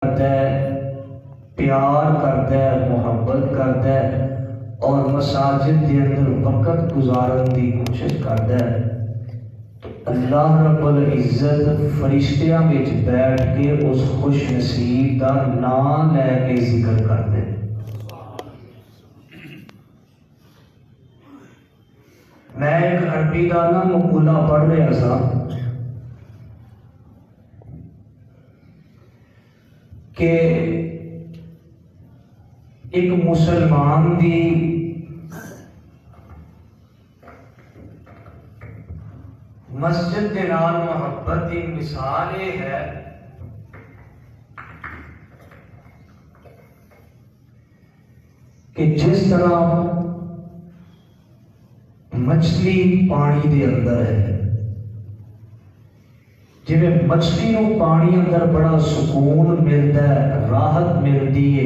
کرتا ہے، پیار کرتا ہے، محبت کرتا ہے اور مساجد کے اندر وقت گزارن کی کوشش کرتا ہے، تو اللہ رب العزت فرشتیاں وچ بیٹھ کے اس خوش نصیب کا نام لے کے ذکر کرتے ہیں۔ میں ایک عربی کا مقولہ پڑھ رہا تھا کہ ایک مسلمان دی مسجد کے نال محبت کی مثال یہ ہے کہ جس طرح مچھلی پانی دے اندر ہے، جی مچھلی کو پانی اندر بڑا سکون ملتا ہے، راحت ملتی ہے،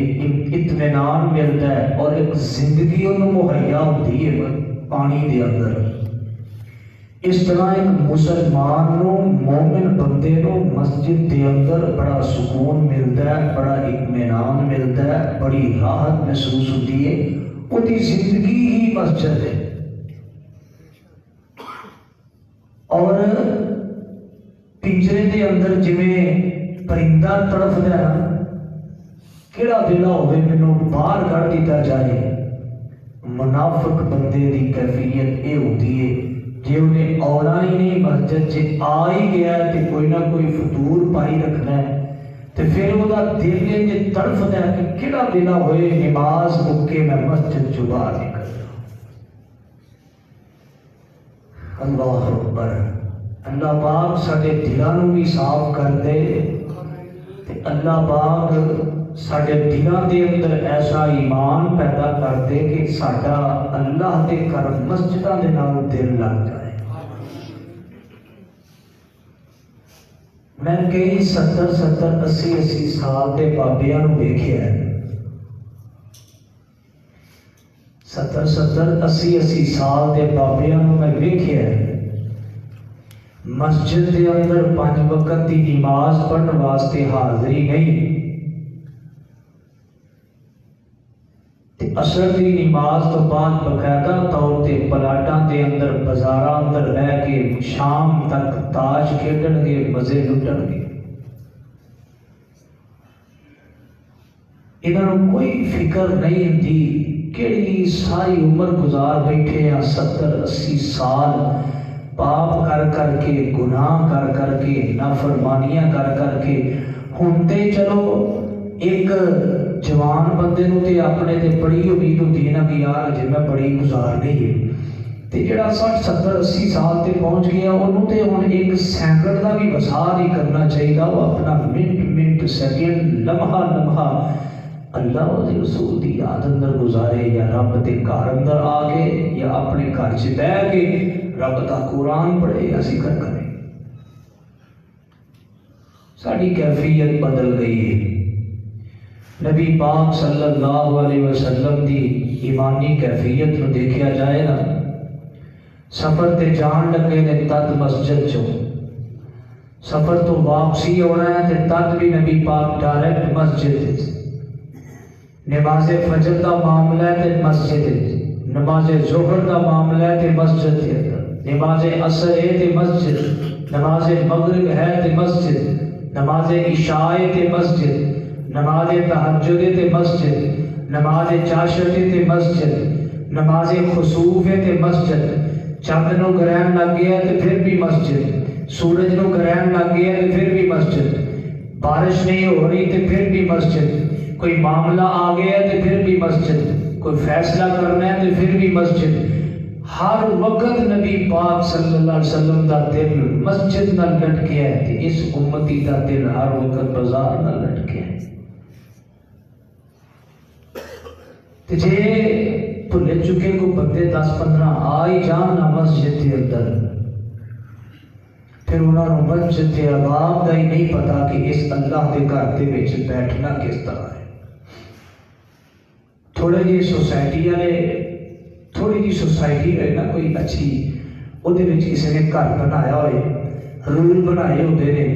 اطمینان ملتا ہے اور ایک زندگی انہوں مہیا ہوتی ہے پانی دے اندر، اس طرح ایک مسلمان نو مومن بندے نو مسجد دے اندر بڑا سکون ملتا ہے، بڑا اطمینان ملتا ہے، بڑی راحت محسوس ہوتی ہے، وہ دی زندگی ہی مسجد ہے۔ اور پنجرے دے اندر جویں پرندہ تڑفدا ہے، کیڑا دل ہوے مینوں باہر کر دیتا جائے، منافق بندے دی کیفیت یہ ہوتی ہے جے انہیں آنا ہی نہیں مسجد چ آ ہی گیا تے کوئی نہ کوئی فطور پائی رکھنا ہے، تے پھر وہ دل جے تڑفدا ہے کہ کیڑا دل ہوئے نماز مکے میں مسجد چ باہر نکل۔ اللہ اکبر۔ اللہ پاک ساڈے دلوں بھی صاف کر دے تے اللہ پاک ساڈے دلوں دے اندر ایسا ایمان پیدا کر دے کہ ساڈا اللہ دے گھر مسجداں دے نال دل لگ جائے۔ میں کئی 70 سال دے بابیاں نوں ویکھیا ہے، 70 سال دے بابیاں نوں میں ویکھیا ہے، مسجد دے اندر 5 وقت دی نماز پڑھن واسطے حاضری نہیں، تے عصر دی نماز تو بعد باقاعدہ طور تے پلاٹاں دے اندر بازاراں اندر رہ کے شام تک تاش کھیڈن گے، مزے لٹن گے۔ انہاں نوں کوئی فکر نہیں ہوندی کیڑی ساری عمر گزار بیٹھے ہیں 70-80 سال پاپ کر کر کے، گناہ کر کر کے، نافرمانیاں کر کر کے، ہن تے چلو ایک جوان بندے نوں تے اپنے تے بڑی امید ہوندی ہے نا کہ یار جے میں بڑی گزارنی ہے، تے جڑا 60-70-80 سال تے پہنچ گیا انہوں تے ہن ایک سیکنڈ دا بھی وسا نہیں کرنا چاہیے، وہ اپنا منٹ سیکنڈ لمحہ اللہ و رسول دی یاد اندر گزارے، یا رب دے گھر اندر آ کے یا اپنے گھر چ بیٹھ کے رب دا قرآن پڑھے یا ذکر کرے۔ ساری کیفیت بدل گئی ہے۔ نبی پاک صلی اللہ علیہ وسلم دی ایمانی کیفیت نو دیکھیا جائے نا، سفر تے جان لگے نے تد مسجد چوں، سفر تو واپسی ہونا ہے تے تد بھی نبی پاک ڈائریکٹ مسجد، نماز فجر دا معاملہ ہے تے مسجد، نماز ظہر دا معاملہ ہے تے مسجد کے اندر، نماز عصر ہے تے مسجد، نماز مغرب ہے تے مسجد، نماز عشاء ہے تے مسجد، نماز تہجد ہے تے مسجد، نماز چاشت ہے تے مسجد، نماز خسوف ہے تے مسجد، چاند نو گرہن لگ گیا تے پھر بھی مسجد، سورج نو گرہن لگ گیا تے پھر بھی مسجد، بارش نہیں ہو رہی تے پھر بھی مسجد، کوئی معاملہ آ گیا تے پھر بھی مسجد، کوئی فیصلہ کرنا ہے تے پھر بھی مسجد۔ ہر وقت نبی پاک صلی اللہ علیہ وسلم دا دل مسجد نہ لٹکیا ہے تے اس امتی دا دل ہر وقت بازار نہ لٹکیا ہے۔ تے جے بھلے چکے کو بندے 10-15 آ ہی جان نہ مسجد کے اندر، پھر انہوں نے مسجد کے عوام کا ہی نہیں پتا کہ اس اللہ کے گھر دے وچ بیٹھنا کس طرح ہے۔ تھوڑے جی سوسائٹی والے، تھوڑی جی سوسائٹی ہے نا کوئی اچھی، وہ کسی نے گھر بنایا ہوئے، رول بنائے ہوتے ہیں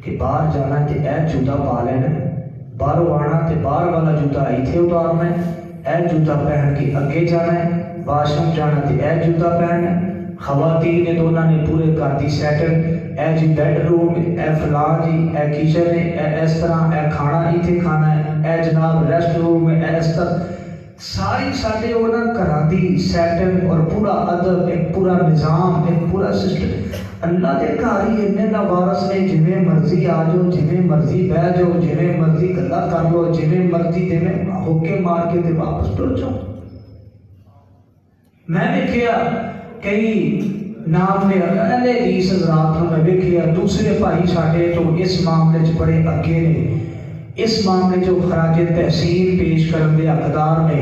کہ باہر جانا تے اے جوتا پا لینا باہروں آنا تے باہر والا جوتا ایتھے اتارنا ہے، اے جوتا پہن کے اگے جانا ہے، واش روم جانا تے اے جوتا پہننا ہے۔ خواتین نے تو انہوں نے پورے گھر دی سیٹنگ، اے جی بیڈ روم، اے فلاں جی، اے کچن ہے، اے اس طرح، اے کھانا ایتھے کھانا ہے، اے جناب ریسٹ روم ہے، اے اس طرح ساری ساڈے انہاں گھراں دی سیٹنگ اور پورا ادب، ایک پورا نظام، ایک پورا سسٹم۔ اللہ دے گھر ہی اتنے لاوارث نے، جویں مرضی آ جاؤ، جویں مرضی بہ جاؤ، جویں مرضی گلا کر لو، جویں مرضی جویں ہوکے مار کے تے واپس ٹر جاؤ۔ میں دیکھیا کئی نام نے اہل حدیث حضرات کو میں دیکھیا، دوسرے بھائی ساڈے تو اس معاملے چ بڑے اگے نے، اس معاملے جو خراج تحسین پیش کرن دے حقدار نے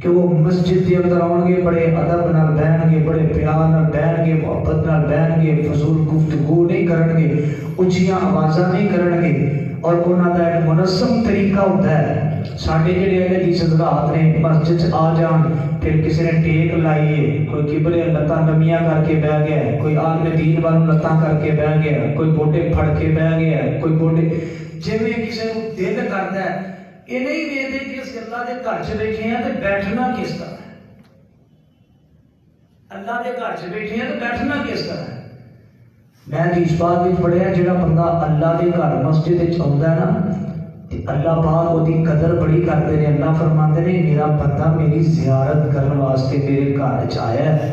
کہ وہ مسجد کے اندر آؤ گے، بڑے ادب نال بہن گے، بڑے پیار نال بہن گے، محبت نال بہن گے، فضول گفتگو نہیں کرن گے، اونچیاں آوازاں نہیں کرن گے، اور انہاں دا ایک منظم طریقہ ہوتا ہے۔ ساڈے جڑے اہل حدیث حضرات نے مسجد آ جان، پھر کسی نے ٹیک لائیے، کوئی قبلے لتاں نمیاں کر کے بہ گیا، کوئی عالم دین والوں لتاں کر کے بہ گیا، کوئی گوڈے پھڑ کے بہ گیا، کوئی گوڈے جویں کسی کو دل کردا ہے۔ یہ نہیں ویکھدے کہ اس اللہ دے گھر چ بیٹھے ہیں تے بیٹھنا کس طرح ہے۔ اللہ دے گھر چ بیٹھے ہیں تے بیٹھنا کس طرح ہے۔ میں حدیث پاک وچ پڑھیا، جڑا بندہ اللہ دے گھر مسجد وچ آوندا ہے نا تے اللہ پاک وہ دی قدر بڑی کرتے ہیں۔ اللہ فرماتے ہیں میرا بندہ میری زیارت کرنے واسطے میرے گھر چ آیا ہے،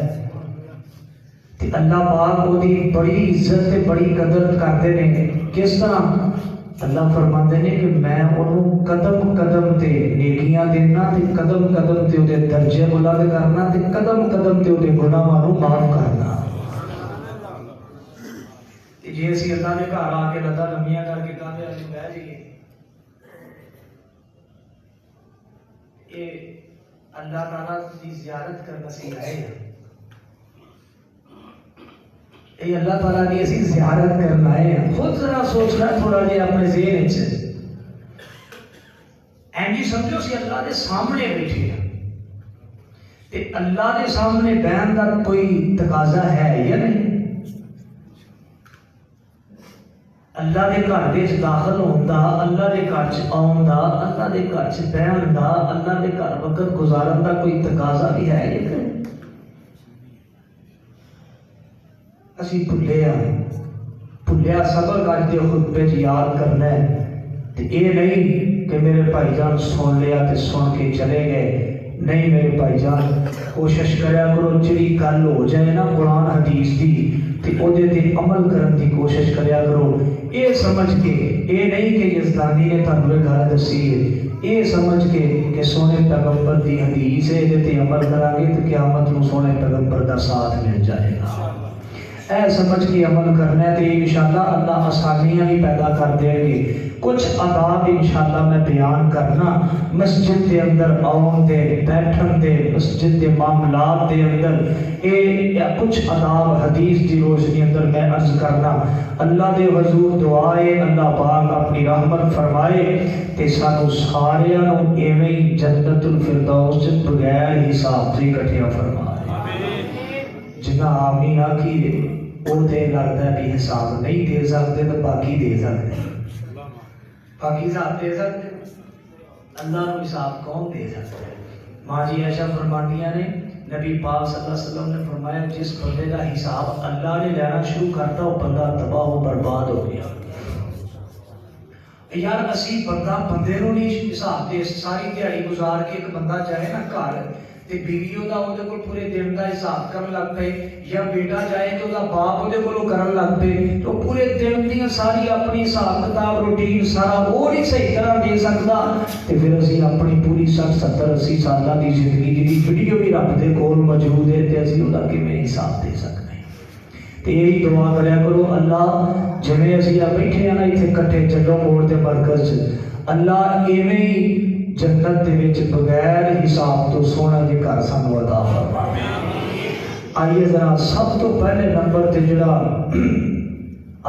تے اللہ پاک وہ دی بڑی عزت تے بڑی قدر کرتے ہیں۔ کس طرح؟ اللہ فرماتے ہیں کہ میں انہوں قدم قدم تے نیکیاں دینا، تے قدم قدم تے وہ درجے بلند کرنا، تے قدم قدم تے وہ گناہاں نوں معاف کرنا۔ جی اسی اللہ نے گھر آ کے لتاں لمیاں کر کے کہتے ہیں بہ جائیے، یہ اللہ تعالیٰ کی زیارت کرنا سکھائے گا۔ یہ اللہ تعالیٰ کی اسی زیارت کرنا ہے۔ خود ذرا سوچنا تھوڑا جہا اپنے ذہن چ، اینجی سمجھو سی اللہ کے سامنے بیٹھے ہیں تے اللہ کے سامنے بہن کا کوئی تقاضا ہے یا نہیں؟ اللہ کے گھر وچ داخل ہون دا، اللہ کے گھر چ آؤن دا، اللہ کے گھر چ بہن دا، اللہ کے گھر وقت گزارن دا کوئی تقاضا بھی ہے یا نہیں؟ اسی بھلیا سبق اج دے خطبے چ یاد کرنا ہے تے اے نہیں کہ میرے بھائی جان سن لیا تے سن کے چلے گئے۔ نہیں میرے بھائی جان، کوشش کریا کرو جڑی گل ہو جائے نا قرآن حدیث دی تے او دے تے عمل کرن دی کوشش کریا کرو۔ اے سمجھ کے، اے نہیں کہ یزدانی نے تانوں گل دسی ہے، اے سمجھ کے کہ سونے پیغمبر دی حدیث ہے، دے تے عمل کران گے تے قیامت نوں سونے پیغمبر دا ساتھ مل جائے گا۔ اے سمجھ کے عمل کرنا ہے تے انشاءاللہ اللہ آسانیاں بھی پیدا کر دیں گے۔ کچھ آداب انشاءاللہ میں بیان کرنا مسجد کے اندر آؤن دے، بیٹھن دے، مسجد کے معاملات کے اندر، کچھ آداب حدیث کی روشنی اندر میں عرض کرنا۔ اللہ دے حضور دعائے اللہ پاک اپنی رحمت فرمائے تے سانو سارے ایویں جنت الفردوس بغیر حساب سے اکٹھا فرمائے۔ جنہ آمین آکھیے وہ دے لگتا ہے بھی حساب نہیں دے سکتے تو باقی دے سکتے، باقی حساب دے سکتے، اللہ کو حساب کون دے سکتا ہے؟ ماں جی عائشہ فرماندیاں نے نبی پاک صلی اللہ علیہ وسلم نے فرمایا جس بندے کا حساب اللہ نے لینا شروع کرتا وہ بندہ تباہ و برباد ہو گیا۔ یار اسی بندے نو نہیں حساب دے، ساری دیہڑی گزار کے ایک بندہ جائے نا گھر تے بیوی دا وہ پورے دن دا حساب کرن لگ پے، یا بیٹا جائے تو دا باپ وہ کو کرن لگ پے، تو پورے دن دی ساری اپنی حساب کتاب روٹین سارا وہ نہیں صحیح طرح دے سکتا، تے پھر اسی اپنی پوری 60-70-80 سالہ دی زندگی دی ویڈیو بھی رب دے کول موجود ہے تے اسی دا کیویں حساب دے سکتے ہیں؟ تے یہی دعا کریا کرو اللہ جویں اسی بیٹھے ہیں نا ایتھے کٹھے چلو موڑ تے مرکز اللہ ایویں جنت دے وچ بغیر حساب تو سونا دے گھر سانو عطا فرمائے۔ آئیے ذرا سب تو پہلے نمبر تے جڑا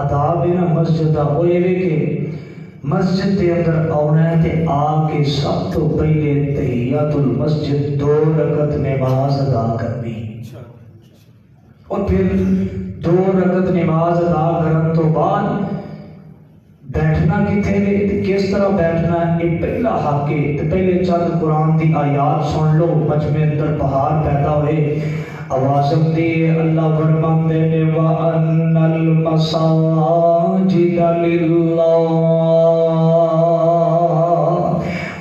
آداب ہے نا مسجد دا وہ یہ کہ مسجد دے اندر آنا ہے تے آ کے سب تو پہلے تحیات المسجد 2 رکعت نماز ادا کرنی، اور پھر 2 رکعت نماز ادا کرن تو بعد بیٹھنا کتنے نے کس طرح بیٹھنا ہے، یہ پہلا حق ہے۔ تو پہلے چند قرآن دی آیات سن لو، مجمع اندر بہار پیدا ہوئے۔ آوازم دی اللہ فرماندے نے وَأَنَّ الْمَسَاجِدَ لِلَّهِ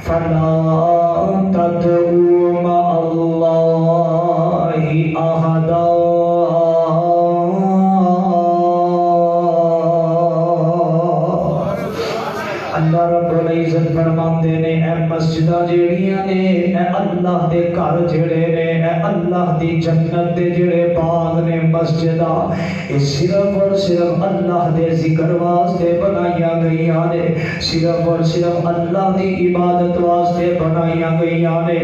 فَلَا تَدْعُوا مَعَ اللَّهِ أَحَدًا۔ اللہ رب العزت فرماندے نے اے مسجداں جیڑیاں نے، اے اللہ دے گھر جڑے نے، اے اللہ دی جنت دے جڑے باغ نے، مسجداں یہ صرف اور صرف اللہ دے ذکر واسطے بنائیاں گئیاں نے، صرف اور صرف اللہ دی عبادت واسطے بنائیاں گئیاں نے۔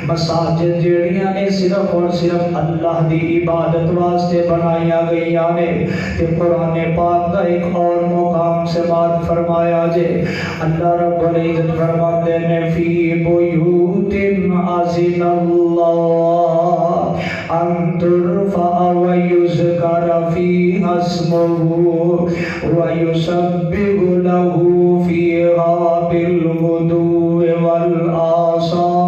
مساجد جیڑیاں نے صرف اور صرف اللہ دی عبادت واسطے بنائیاں گئیاں نے۔ تے قرآن پاک کا ایک اور مقام سے بات فرمایا جے، اللہ رب العزت فرماتے نے فی بیوت اذن اللہ ان ترفع ویذکر فیہا اسمہ ویسبح لہ فیہا بالغدو والآصال۔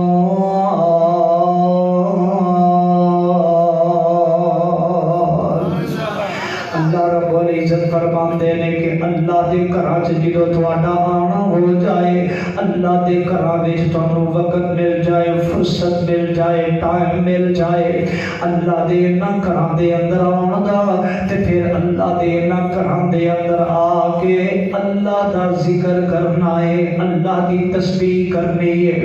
اللہ رب العزت فرماتے نے کہ اللہ دے گھراں وچ جدوں تہاڈا آنا ہو جائے، اللہ دے گھراں وچ تانوں وقت مل جائے، فرصت مل جائے، ٹائم مل جائے اللہ دے انہاں گھراں دے اندر آن دا، تے پھر اللہ دے انہاں گھراں دے اندر آ کے اللہ دا ذکر کرنا ہے، اللہ دی تسبیح کرنی ہے،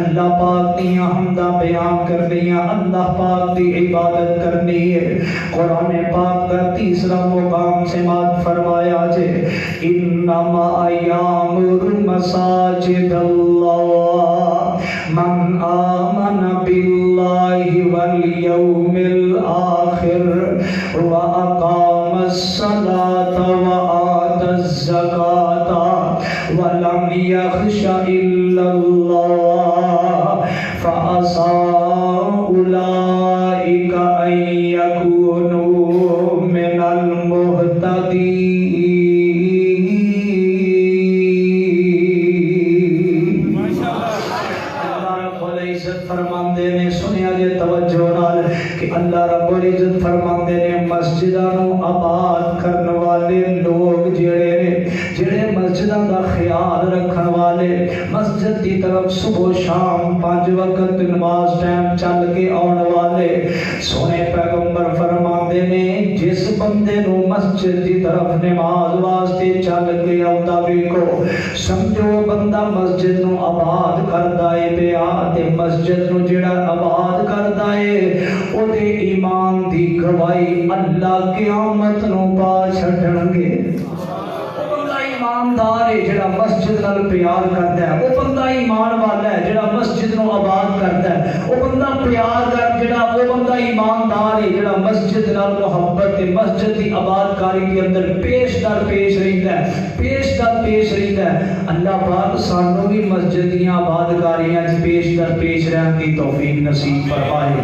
اللہ پاک دی حمداں بیان کرنیاں، اللہ پاک دی عبادت کرنی ہے۔ قرآن پاک کا تیسرا مقام سے بات فرمایا جے انما یامر مساجد اللہ من آمن باللہ والیوم الآخر واقام الصلاة وآت الزکاة ولم یخش الا اللہ فعسى اولئک ان یکونوا من المہتدین۔ فرماندے نے سنیا جے توجہ نال کہ اللہ رب العزت فرماندے نے مسجداں نو آباد کرن والے لوگ جڑے مسجداں دا خیال رکھن والے، مسجد دی طرف صبح شام 5 وقت نماز ٹائم چل کے آن والے، سونے پیغمبر فرماندے نے جس بندے نو مسجد دی طرف نماز واسطے چل کے آوندا ویکھو، سمجھو بندہ مسجد نو آباد کردا ہے پیا، تے مسجد نو جڑا آباد کردا ہے او دے ایمان دی گواہی اللہ قیامت نو پا چھڈن گے۔ ایماندار ہے جڑا مسجد نال پیار کرتا ہے، وہ بندہ ایمان والا ہے جڑا مسجد نو آباد کرتا ہے، وہ بندہ پیار کر جڑا وہ بندہ ایماندار ہے جڑا مسجد نال محبت ہے، مسجد دی آباد کاری کے اندر پیش در پیش رہتا ہے، پیش در پیش رہتا ہے۔ اللہ پاک سانوں بھی مسجد دی آباد کاریاں پیش در پیش رہن دی توفیق نصیب فرمائے۔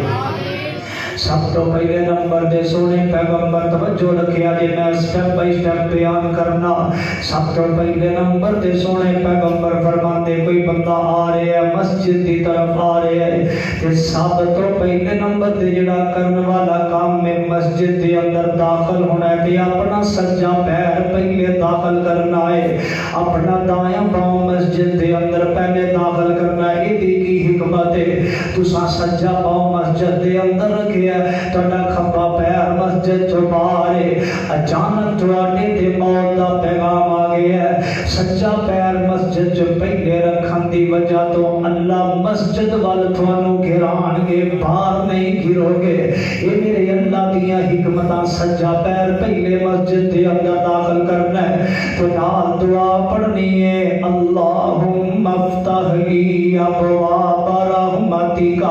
سب تو پہلے نمبر دے سونے پیغمبر توجہ رکھیا جے میں سٹیپ بائی سٹیپ بیان کرنا۔ سب تو پہلے نمبر دے سونے پیغمبر فرماتے کوئی بندہ آ رہے ہے مسجد دی طرف آ رہے ہے تے سب تو پہلے نمبر دے جڑا کرن والا کام میں مسجد دے اندر داخل ہونا ہے کہ اپنا سجا پیر پہلے داخل کرنا ہے، اپنا دایاں پاؤں مسجد دے اندر پہلے داخل کرنا ہے۔ یہ کی حکمت ہے، تساں سجا پاؤں مسجد دے اندر رکھے تہاڈا کھبا پیر مسجد چوں باہر ہے، اچانک تواڈے تے موت دا پیغام آ گیا ہے، سجا پیر مسجد چوں پہلے رکھن دی وجہ تو اللہ مسجد وال تھانوں گھران گے، باہر نہیں گھرو گے۔ یہ میرے اللہ دیاں حکمتاں، سجا پیر پہلے مسجد دے اندر داخل کرنا ہے تو نال دعا پڑھنی ہے اللہم افتح لی ابواب رحمتک،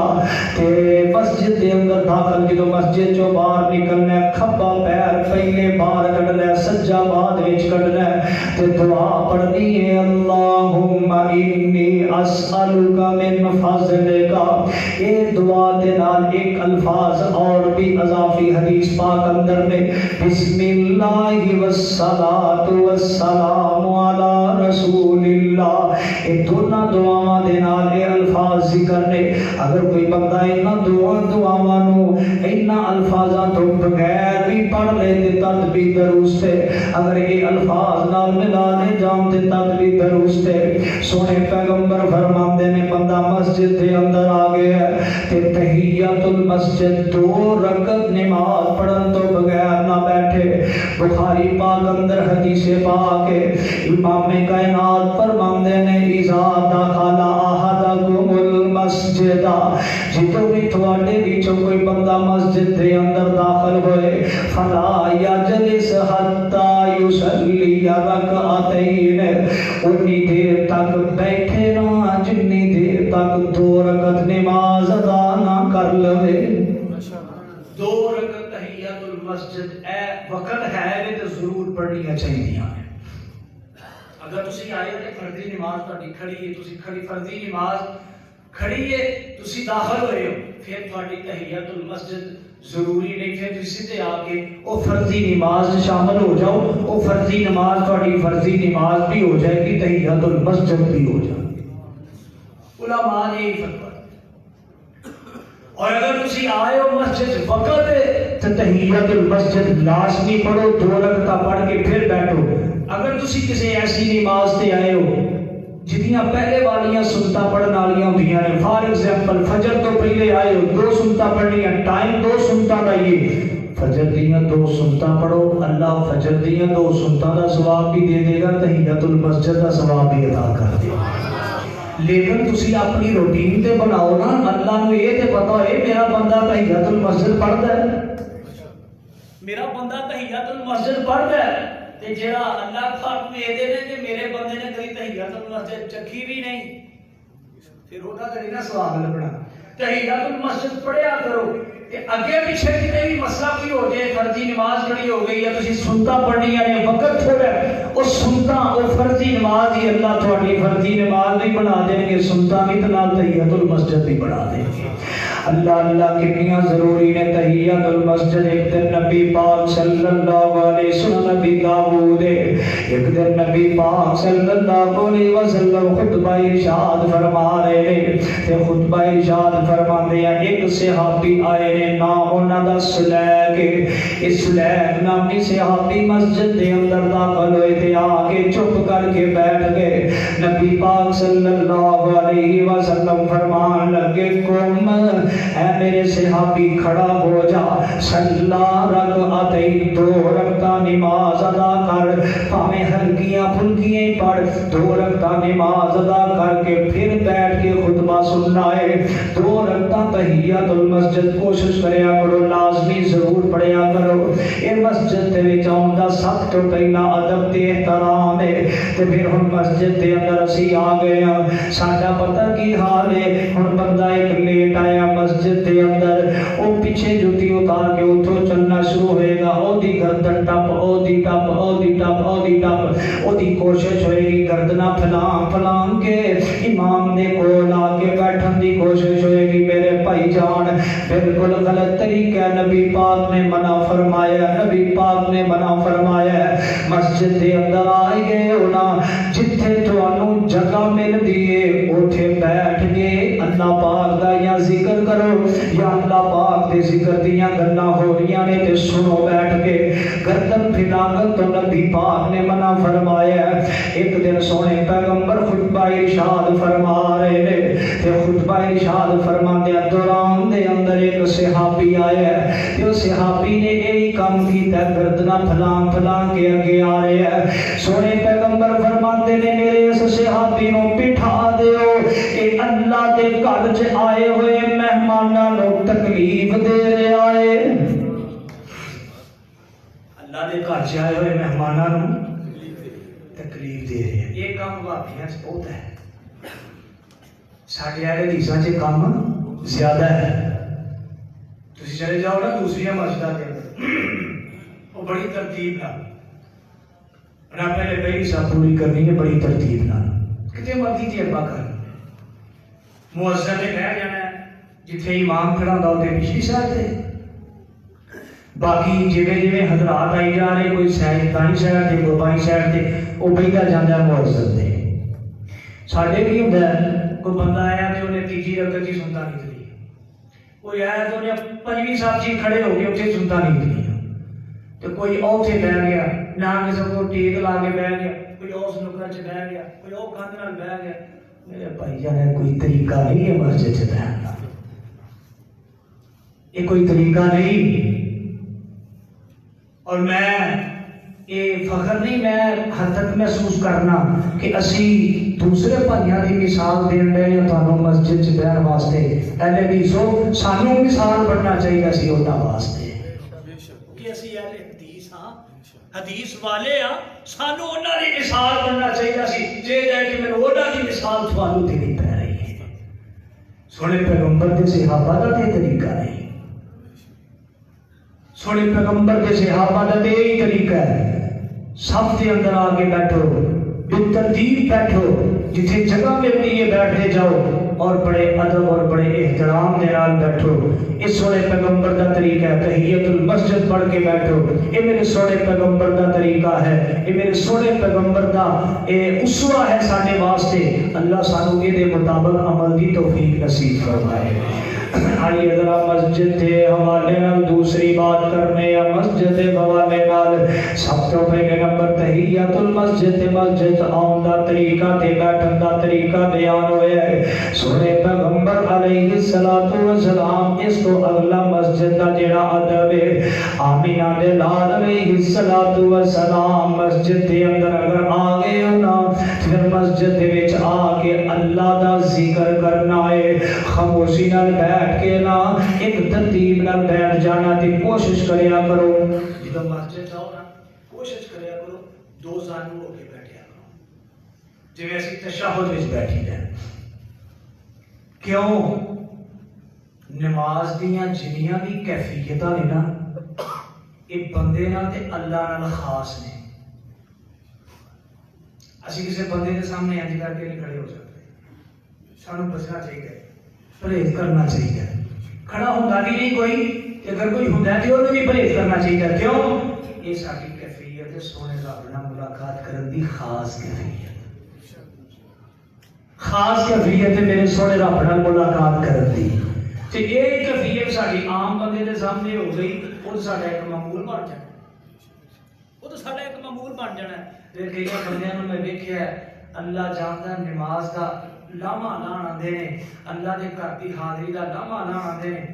تے مسجد دے اندر داخل جدو مسجد چوں باہر نکلنا ہے کھبا پیر پہلے باہر کڈنا ہے، سجا بعد وچ کڈنا ہے، تے دعا پڑھنی ہے اللہم انی اسألک من فضلک. یہ دعا دے نال ایک الفاظ اور بھی اضافی حدیث پاک اندر میں بسم اللہ والصلاۃ والسلام علی رسول اللہ. یہ دونوں دعاواں دے نال یہ الفاظ ذکر نے. اگر کوئی بندہ انہاں دعاواں نو انہاں الفاظاں تو بغیر بھی پڑھ لے تے تد بھی درست ہے. اگر یہ الفاظ نال ملا لے جان تے تد بھی درست ہے. سونے پیغمبر فرماندے نے بندہ مسجد دے اندر آ گیا تے تحیۃ المسجد 2 رکعت نماز پڑھن تو بغیر نہ بیٹھے. بخاری پاک اندر حدیث پاک ہے. امام کائنات فرماندے نے اذا دخل احدکم المسجد, جدوں بھی تواڈے وچوں کوئی بندہ مسجد دے اندر داخل ہوئے فلا یجلس حتی یصلی رکعتین, اتنی دیر تک بیٹھے نہ جتنی دیر تک 2 رکعت نماز ادا نہ کر لے. 2 رکعت تحیۃ المسجد اے وقت ہے تے ضرور پڑھنی چاہیے. اگر تسی آئے تے فردی نماز تہاڈی کھڑی ہے, تسی کھڑی فردی نماز کھڑی ہے, تسی داخل ہوئے ہو, پھر تہاڈی تحیۃ المسجد ضروری نہیں. پھر تسی تے آ کے او فرضی نماز شامل ہو جاؤ. او فرضی نماز تہاڈی فرضی نماز بھی ہو جائے گی, تحیۃ المسجد بھی ہو جائے گی. علماء نے یہ فتویٰ. اور اگر تسی آئے ہو مسجد وقت ہے تو تحیۃ المسجد لازمی پڑھو, 2 رکعت پڑھ کے پھر بیٹھو. اگر تسی کسی ایسی نماز تے آئے ہو جتیاں پہلے والیاں سنتاں پڑھن والیاں ہوندیاں نے, فار ایگزامپل فجر تو پہلے آئے ہو 2 سنتاں پڑھنیاں, ٹائم 2 سنتاں دا یہ فجر دیاں 2 سنتاں پڑھو, اللہ فجر دیاں 2 سنتاں دا ثواب بھی دے دے گا, تحیۃ المسجد دا ثواب بھی عطا کر دے گا. لیکن تسی اپنی روٹین تے بناؤ نا, اللہ نو یہ تے پتہ ہے میرا بندہ تحیۃ المسجد پڑھدا ہے, میرا بندہ تحیۃ المسجد پڑھدا ہے, تے جڑا اللہ پاک نے دے نے کہ میرے بندے نے کبھی تحیۃ المسجد چکھی بھی نہیں, پھر ہوتا تے نہ ثواب لبنا. تحیۃ المسجد پڑھیا کرو. تے اگے پیچھے کتے بھی مسئلہ کوئی ہو جائے, فرضی نماز کھڑی ہو گئی یا تسی سنتا پڑھنی ہے وقت تھوڑا, او سنتا او فرضی نماز ہی اللہ تہاڈی فرضی نماز بھی بنا دیں گے, سنتا بھی تے نال تحیۃ المسجد بھی بنا دیں گے. اللہ کتنیاں ضروری نے تحیۃ المسجد. ایک دن نبی پاک صلی اللہ علیہ وسلم, نبی داؤد ایک دن نبی پاک صلی اللہ علیہ وسلم خطبہ ارشاد فرما رہے ہیں. تے خطبہ ارشاد فرماندے ہیں ایک صحابی آئے نے, نام انہاں دا سلیک. اس سلیک نامی صحابی مسجد دے اندر داخل ہوئے تے آ کے چپ کر کے بیٹھ گئے. نبی پاک صلی اللہ علیہ وسلم فرمان لگے قوم, اے میرے صحابی کھڑا ہو جا, صلا رکعتین 2 رکعت نماز ادا کر, پاویں ہلکیاں پھلکیاں پڑھ, 2 رکعت نماز ادا کر کے پھر بیٹھ کے خطبہ سننا ہے. 2 رکعت تحیۃ المسجد کوشش کریا کرو, لازمی ضرور پڑھیا کرو. اے مسجد دے وچ آؤن دا سب تو پہلا ادب تے احترام ہے. تے پھر ہن مسجد دے اندر اسی آ گئے ہاں, ساڈا پتہ کی حال ہے. ہن بندہ ایک لیٹ آیا مسجد دے اندر, او پیچھے جوتی اتار کے اتھوں چلنا شروع ہوئے گا, او دی گردن ٹپ, او دی ٹپ, او دی ٹپ, او دی ٹپ, او دی کوشش ہوئے گی گردنہ پھلان کے امام دے کول آ کے بیٹھن دی کوشش ہوئے گی. میرے بھائی جان بالکل غلط طریقہ نبی پاک نے منع فرمایا, نبی پاک نے منع فرمایا. مسجد دے اندر آئے گئے ہونا, جتھے تانوں جگہ مل دیے اوتھے بیٹھ کے اللہ پاک دا یا ذکر کرو, یا اللہ پاک دے ذکر دیاں گلاں ہو رہیاں نے تے سنو بیٹھ کے. گردن پھیلانا تو نبی پاک نے منع فرمایا. ایک دن سونے پیغمبر خطبہ ارشاد فرما رہے نے, تے خطبہ ارشاد فرماندے دوران دے اندر ایک صحابی آیا تے اس صحابی نے یہی کام کیتا, گردنہ پھلان کے اگے آ رہے ہیں. سونے پیغمبر فرماندے نے میرے اس صحابی نو بٹھا دیو, کہ اللہ دے گھر وچ آئے ہوئے مہماناں نو تکلیف دے رہا ہے. اللہ دے گھر وچ آئے ہوئے مہماناں نو تکلیف دے رہے ہیں. یہ کام واقعی بہت ہے, ساڈے والے حدیثاں چ کام زیادہ ہے. تسی چلے جاؤ نا دوسری مسجداں دے اندر, وہ بڑی ترتیب نال نہ پہلے پہلی صاحب پوری کرنی ہے بڑی ترتیب نہ کتنے مرضی تجربہ کر مؤذن نے بہ جانا ہے جتھے امام کھڑا ہوندا اوتے پچھلی سائڈ تے باقی جویں جویں حضرات آئی جا رہے کوئی سائڈ دائیں سائڈ تے کوئی بائیں سائڈ تے وہ بہتا جانا ہے مؤذن تے ساڈے بھی ہوندا ہے کوئی بندہ آیا تے انہیں تیجی رکعت ہی سنتا نہیں تھی کوئی آیا تو انہیں پنجویں صاحب جی کھڑے ہو گئے اتنے سنتا نہیں تھی تو کوئی اوتھے بہ گیا نہ کسی کو ٹیک لا کے بہ گیا کوئی اس نکر چ بہ گیا کوئی او کندھ نال بہ گیا میرے بھائی جان کوئی طریقہ نہیں ہے مسجد سے بیٹھنے کا یہ کوئی طریقہ نہیں اور میں یہ فخر نہیں میں حد تک محسوس کرنا کہ اسی دوسرے بھائیاں کی مثال دین رہے ہیں تانوں مسجد چ بہن واسطے اہل حدیثو سانوں مثال بننا چاہیے سی انہاں واسطے کہ اسی اہل حدیث ہاں حدیث والے ہاں سانوں انہاں دی مثال بننا چاہیے سی جے جائے کہ میں انہاں دی مثال تھانوں تے نہیں پہ رہی ہے سونے پیغمبر دے صحابہ دا تے طریقہ نہیں سونے پیغمبر کے صحابہ دا یہی طریقہ ہے صف کے اندر آ کے بیٹھو بالترتیب بیٹھو جتنے جگہ ملتی ہے بیٹھے جاؤ اور بڑے ادب اور بڑے احترام کے نال بیٹھو اس سونے پیغمبر کا طریقہ ہے تحیت المسجد پڑھ کے بیٹھو یہ میرے سونے پیغمبر کا طریقہ ہے یہ میرے سونے پیغمبر کا اسوہ ہے ساڈے واسطے اللہ سانو یہ دے مطابق عمل دی توفیق نصیب فرمائے آئیے ذرا مسجد کے حوالے نال دوسری بات کرنے یا مسجد کے حوالے نال سب تو پہلے نمبر تحیت المسجد مسجد آن دا طریقہ تے بیٹھن دا طریقہ بیان ہویا ہے سونے پیغمبر علیہ السلام اس کو اگلا مسجد دا جڑا ادب ہے آمینہ دے لال علیہ السلام مسجد دے اندر اگر آ گئے ہو نا پھر مسجد دے وچ آ کے اللہ دا ذکر کرنا ہے خاموشی نال بیٹھ کے نا ایک ترتیب نال بیٹھ جانا تے کوشش کریا کرو جب مسجد جاؤ نا کوشش کریا کرو دو زانو ہو کے بیٹھیا کرو جویں اسی تشہد وچ بیٹھی رہے کیوں نماز دیاں جنیاں بھی کیفیتاں نے نا یہ بندے نال تے اللہ نال خاص نے اسی کسی بندے کے سامنے انج کر کے نہیں کھڑے ہو سکتے سانو بچنا چاہیے پرہیز کرنا چاہیے کھڑا ہوندا بھی نہیں کوئی کہ اگر کوئی ہوندا ہے تو انہوں بھی پرہیز کرنا چاہیے کیوں یہ ساری کیفیت ہے سونے رب نال ملاقات کرن دی خاص کیفیت خاص کیفیت ہے میرے سونے رب نال ملاقات کرن دی تے یہ کیفیت ساری عام بندے دے سامنے ہو گئی وہ ساڈا ایک معمول بن جانا وہ تو ساڈا ایک معمول بن جانا ہے پھر کئی بندیاں نوں میں دیکھیا ہے اللہ جاندا نماز دا لاما لان آندے نے اللہ دے گھر دی حاضری دا لاما لان آندے نے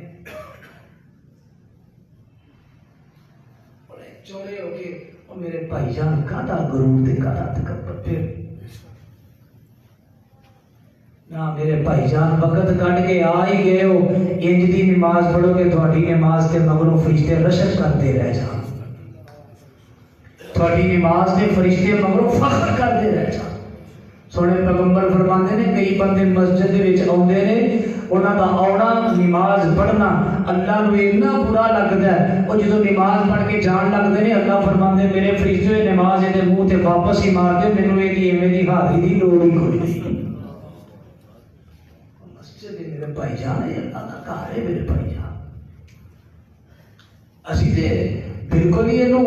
بڑے چوڑے ہو کے او میرے بھائی جان کادا غرور تے کادا تکبر پھر نہ میرے بھائی جان وقت کٹ کے آ ہی گئے ہو انج دی نماز پڑھو گے تہاڈی نماز تے مگروں فرشتے رشک کرتے رہ جان تہاڈی نماز تے فرشتے مگروں فخر کرتے رہ جان سونے پیغمبر فرماندے نے کئی بندے مسجد دے وچ اوندے نے انہاں دا آنا نماز پڑھنا اللہ نو اتنا برا لگدا ہے او جدوں نماز پڑھ کے جان لگدے نے اللہ فرماندے میرے فرشتے نماز دے منہ تے واپس ہی مار دے مینوں ایویں دی حاضری دی لوڑ ہی کوئی نہیں مسجد میرے بھائی جان ہے اللہ دا گھر ہے میرے بھائی جان اسی تے بالکل ہی اینو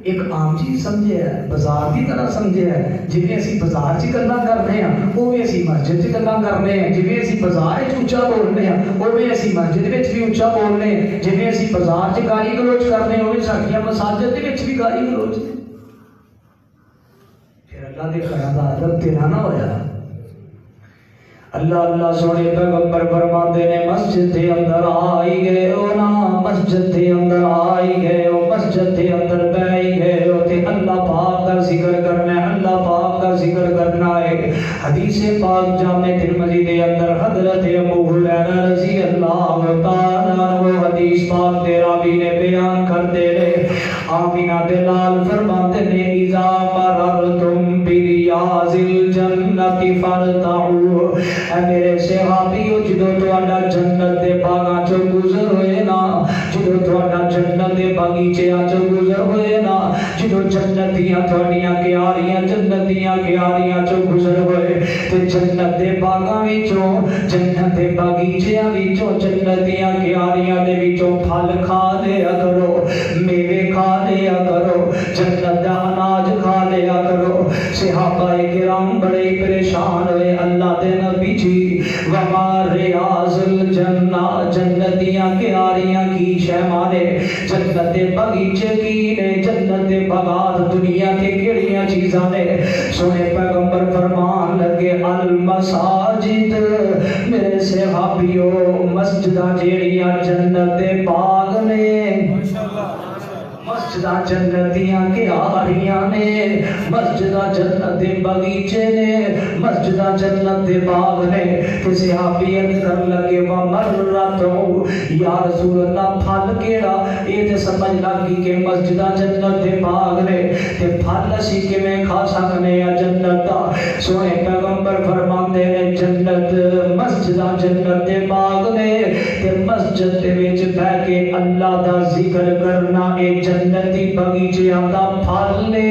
ایک عام چیز سمجھے ہے بازار کی طرح سمجھے ہے جویں اسی بازار چ گلاں کرنے ہیں اوویں اسی مسجد چ گلاں کرنے ہیں جویں اسی بازار وچ اونچا بولنے ہیں اوویں اسی مسجد وچ بھی اونچا بولنے ہیں جویں اسی بازار چ گالی گلوچ کرنے اوویں ساڈیاں مساجد دے وچ بھی گالی گلوچ پھر اللہ دے گھر دا ادب تیرا نہ ہویا اللہ اللہ سونے پیغمبر فرماندے نے مسجد دے اندر آئی گئے ہو نا مسجد دے اندر آئی گئے ہو مسجد دے اندر بیٹھ گئے ہو تے اللہ پاک کا ذکر کرنا ہے اللہ پاک کا ذکر کرنا ہے حدیث پاک جامع ترمذی دے اندر حضرت ابو ہریرہ رضی اللہ تعالی عنہ حدیث پاک دے راوی نے بیان کرتے رہے آمینہ دلال فرماتے نے اذا مررتم بریاض الجنت فارتعوا اے میرے صحابیو جدو تہاڈا جنت دے باغاں چوں گزر ہوئے نا جدو تہاڈا جنت دے باغیچے چوں گزر ہوئے نا جدو جو جنتیاں تھوڑیاں کیاریاں جنتیاں کیاریاں چو گزر ہوئے تے جنت دے باغاں وچوں جنت دے باغیچیاں وچوں جنتیاں کیاریاں دے وچوں پھل کھا لیا کرو میوے کھا لیا کرو جنت دا اناج کھا لیا کرو صحابہ کرام بڑے پریشان ہوئے اللہ دے نبی جی وما ریاض الجنہ جنتیاں کیاریاں کی شے مانے جنت دے باغیچے کی نے جنت دے باغات دنیا تے کیڑیاں چیزاں نے سونے پیغمبر فرمان لگے المساجد میرے صحابیوں مسجداں جیڑیاں جنت دے باغ نے مسجداں جنتیاں کیاریاں نے مسجداں جنت دے باغیچے نے مسجداں جنت دے باغ نے تے صحابی کر لگے ومرتو یا رسول اللہ پھل کیڑا اے تے سمجھ لگی کہ مسجداں جنت دے باغ نے تے پھل اسی کیویں کھا سکنے آ جنت دا سونے پیغمبر فرماندے نے جنت مسجداں جنت دے باغ نے تے مسجد دے وچ بیٹھ کے اللہ دا ذکر کرنا اے جنتی باغیچیاں دا پھل نے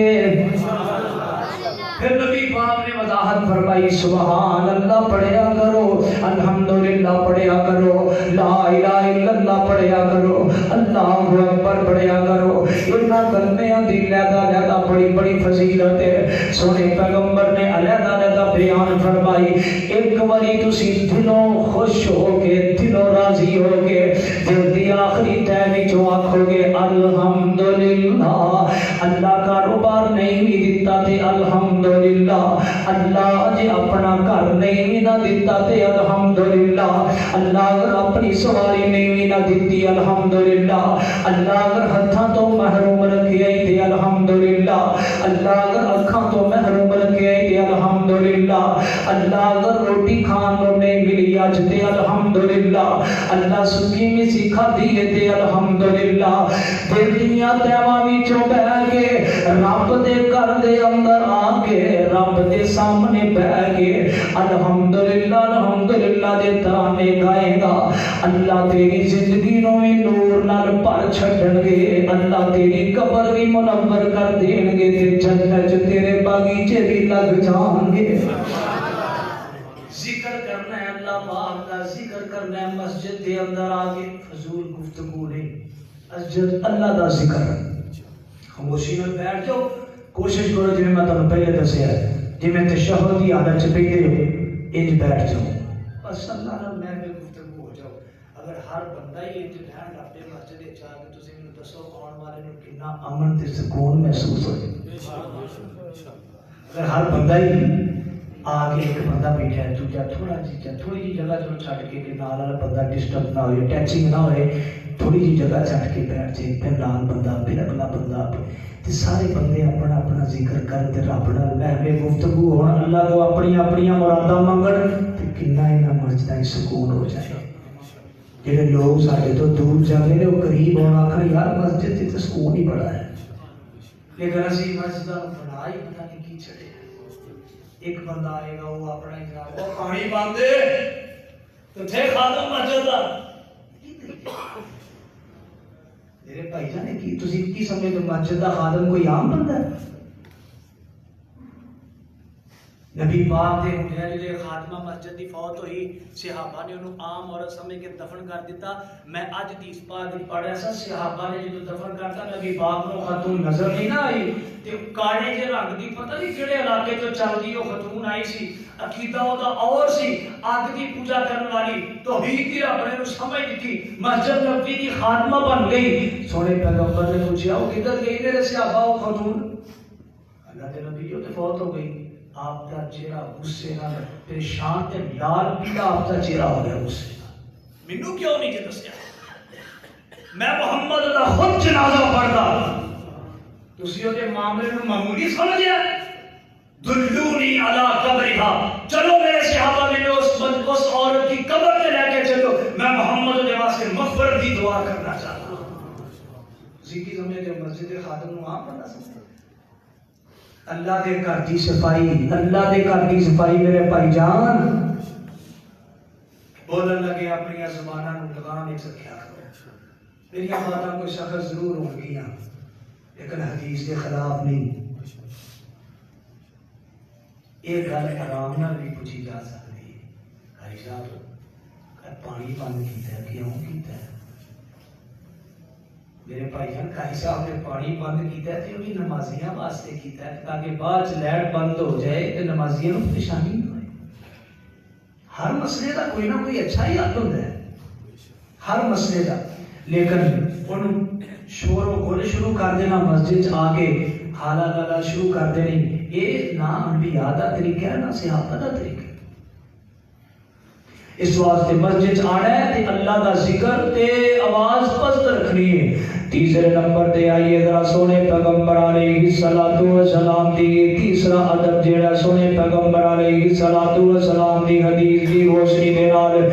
پھر نبی پاک نے وضاحت فرمائی سبحان اللہ پڑھیا کرو الحمدللہ پڑھیا کرو لا الہ الا اللہ پڑھیا کرو اللہ اکبر پڑھیا کرو اتنا کلمے دی علیحدہ بڑی بڑی فضیلت ہے سونے پیغمبر نے علیحدہ بیان فرمائی ایک باری تسی دلوں خوش ہو کے دلوں راضی ہو کے دل دی آخری تہ وچوں آکھو گے الحمدللہ اللہ کاروبار نہیں بھی دیتا تے الحمدللہ اللہ جے اپنا گھر نہیں بھی نہ دیتا تے الحمدللہ اللہ اگر اپنی سواری نہیں بھی نہ دیتی الحمدللہ اللہ اگر ہتھاں تو محروم رکھے تے الحمدللہ اللہ اگر اکھاں تو محروم رکھے تے الحمدللہ اللہ اگر روٹی کھان نوں نہیں ملی اج تے الحمدللہ اللہ سکی میں سکھا دیے تے الحمدللہ دل دیاں تیواں وچوں بیٹھ کے رب دے گھر دے اندر آ کے رب دے سامنے بیٹھ کے الحمدللہ الحمدللہ دے ترانے گائے گا اللہ تیری زندگی نو بھی نور نال بھر چھڈن گے اللہ تیری قبر بھی منور کر دین گے تے جنت تیرے باغیچے بھی لگ جان گے ذکر کرنا ہے اللہ پاک کا ذکر کرنا ہے مسجد دے اندر آ کے فضول گفتگو نہیں مسجد اللہ دا ذکر خاموشی میں بیٹھ جاؤ کوشش کرو جی میں تمہیں پہلے دسیا جی میں تشہد کی عادت سے پہلے ہو انج بیٹھ جاؤ بس اللہ نال میں گفتگو ہو جاؤ اگر ہر بندہ ہی انج رہن لگ پے مسجد وچ آ کے تسی مینوں دسو آن والے نوں کتنا امن تے سکون محسوس ہو جائے اگر ہر بندہ ہی آگے ایک بندہ بیٹھا ہے دوجا تھوڑی جی جگہ جو چھڈ کے کہ نال والا بندہ ڈسٹرب نہ ہوئے ٹیچنگ نہ ہوئے تھوڑی جی جگہ چھڈ کے بیٹھ جائے پھر نال بندہ پھر اگلا بندہ تے سارے بندے اپنا اپنا ذکر کر تے رب نال محو گفتگو ہون اللہ کو اپنی اپنی مراداں منگن تے کنا انہاں مسجداں سکون ہو جائے جڑے لوگ ساڈے تو دور جاندے نے وہ قریب ہون آکھن یار مسجد تے سکون ہی بڑا ہے لیکن اسی مسجداں بنا ہی پتہ نہیں کی چھڑے ایک بندہ آئے گا وہ اپنا ہی جناب وہ پانی باندھے تو تھے خادم مسجد دا میرے بھائی جانے کی تسی کی سمجھے تو مسجد دا خادم کوئی عام بندہ ہے نبی پاک دے ہونڈے جے خاتمہ مسجد دی فوت ہوئی صحابہ نے انہوں عام عورت سمجھ کے دفن کر دیتا میں اج حدیث پاک دی پڑھ رہا سا صحابہ نے جو دفن کرتا نبی پاک نو خاتون نظر نہیں نہ آئی تے کاڑے جے رنگ دی پتہ نہیں کیڑے علاقے تو چل دی وہ خاتون آئی سی عقیدہ ہوتا اور سی اگ دی پوجا کرنے والی توحید دی رب نے سمجھ دی مسجد نبوی دی خاتمہ بن گئی سونے پیغمبر نے پوچھا وہ کدھر گئی میرے صحابہ وہ خاتون اللہ کے نبی جو تے فوت ہو گئی آپ کا چہرہ غصے نال پریشان تے لال پیلا آپ کا چہرہ ہو گیا غصے نال مینوں کیوں نہیں جے دسیا میں محمد دا خود جنازہ پڑھدا تسی او دے معاملے نوں معمولی سمجھیا دلونی علی قبرھا چلو میرے صحابہ نے اس عورت کی قبر پہ لے کے چلو میں محمد دے واسطے مغفرت دی دعا کرنا چاہتا ہوں تسی کی سمجھے کہ مسجد خادم نوں آپ پڑھنا سکتے اللہ دے گھر دی صفائی اللہ دے گھر دی صفائی میرے بھائی جان بولن لگے اپنی زباناں نوں لگام وچ رکھیا کرو میری باتاں کوئی سخت ضرور ہون گیاں لیکن حدیث کے خلاف نہیں. یہ گل آرام نال بھی پوچھی جا سکتی ہے. قاری صاحب پانی بند کیتا ہے کیوں کیتا ہے؟ میرے بھائی جان قاری صاحب نے پانی بند کیتا ہے تو بھی نمازیاں واسطے کیتا ہے تاکہ بعد لائٹ بند ہو جائے تو نمازیوں کو پریشانی نہ ہوئے. ہر مسئلے کا کوئی نہ کوئی اچھا ہی حل ہوتا ہے ہر مسئلے کا. لیکن انہوں شور و گل شروع کر دینا مسجد آ کے حالا لالا شروع کر دینی یہ نہ انبیاء دا طریقہ ہے نہ صحابہ دا طریقہ ہے. اس واسطے مسجد آنا ہے تے اللہ دا ذکر تے آواز پست رکھنی ہے. تیسرے نمبر تے آئیے ذرا سونے پیغمبر علیہ الصلوۃ والسلام دی تیسرا ادب جیڑا سونے پیغمبر علیہ الصلوۃ والسلام دی حدیث دی روشنی دے نال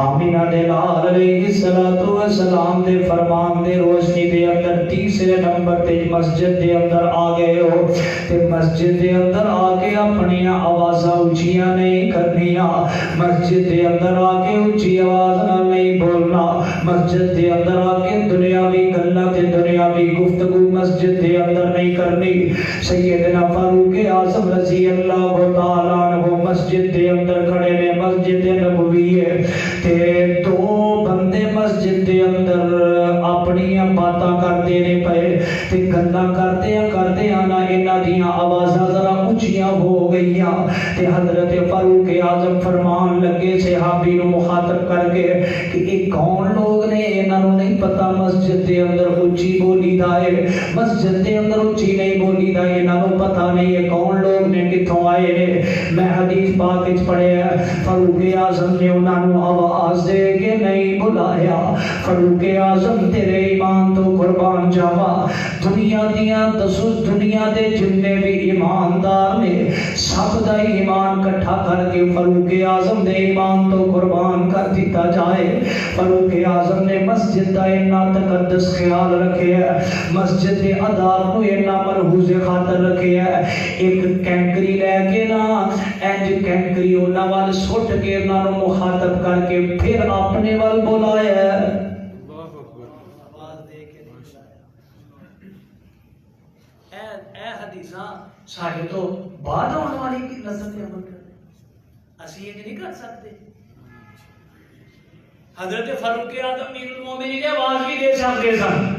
آمینہ دے لال علیہ الصلوۃ والسلام دے فرمان دے روشنی دے اندر تیسرے نمبر تے مسجد دے اندر آ گئے ہو تے مسجد دے اندر آ کے اپنی آوازاں اونچیاں نہیں کرنیاں. مسجد دے اندر آ کے اونچی آواز نال نہیں بولنا. مسجد دے اندر آ کے دنیاوی گلاں تے دنیاوی گفتگو مسجد دے اندر نہیں کرنی. سیدنا فاروق اعظم رضی اللہ تعالیٰ عنہ مسجد دے اندر کھڑے نے. مسجد نبوی ہے تے دو بندے مسجد دے اندر اپنی باتاں کرتے نے پئے تے گلاں کرتے آنا انہاں دیاں آوازاں ذرا اونچیاں ہو گئیاں تے حضرت فاروق اعظم فرمان لگے صحابی نو مخاطب کر کے کہ یہ کون لوگ نے انہاں نو نہیں پتہ مسجد دے اندر اونچی بولی دا ہے مسجد دے اندر اونچی نہیں بولی دا انہاں نو پتہ نہیں ہے کون لوگ نے کتھوں آئے نے. میں حدیث پاک وچ پڑھیا فاروق اعظم نے انہاں نو آواز دے کے نہیں بلایا. فاروق اعظم تیرے ایمان تو قربان جاواں دنیا دیاں دسوس دنیا دے جتنے بھی ایماندار نے سب دا ایمان کٹھا کر کے فاروق اعظم دے ایمان تو قربان کر دیتا جائے. فاروق اعظم نے مسجد دا اتنا تقدس خیال رکھے ہے مسجد دے آداب کو اتنا ملحوظ خاطر رکھے ہے. ایک کینکری لے کے نا انج کینکری انہاں وال سٹ کے انہاں نو مخاطب کر کے پھر اپنے وال بلایا ہے. اے حدیثاں ساڈے تو بعد آنے والی کی نظر میں عمل کرتے اسی یہ نہیں کر سکتے. حضرت فاروق اعظم امیر المومنین نے آواز بھی دے سکتے سن